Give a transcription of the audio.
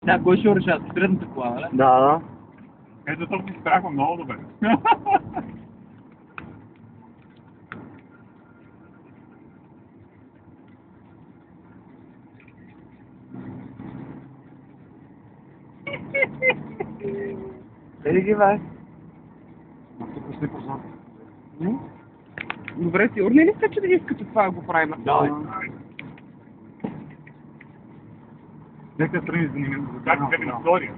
Сега кой ще решава? Средната кола, нали? Да. Ето тук си спряхме много добре. Ели ги, бе. Тук сте познати. Добре, сигурни ли сте, че да искате това да го правим? Да. Нека страни за ними. Как на втория?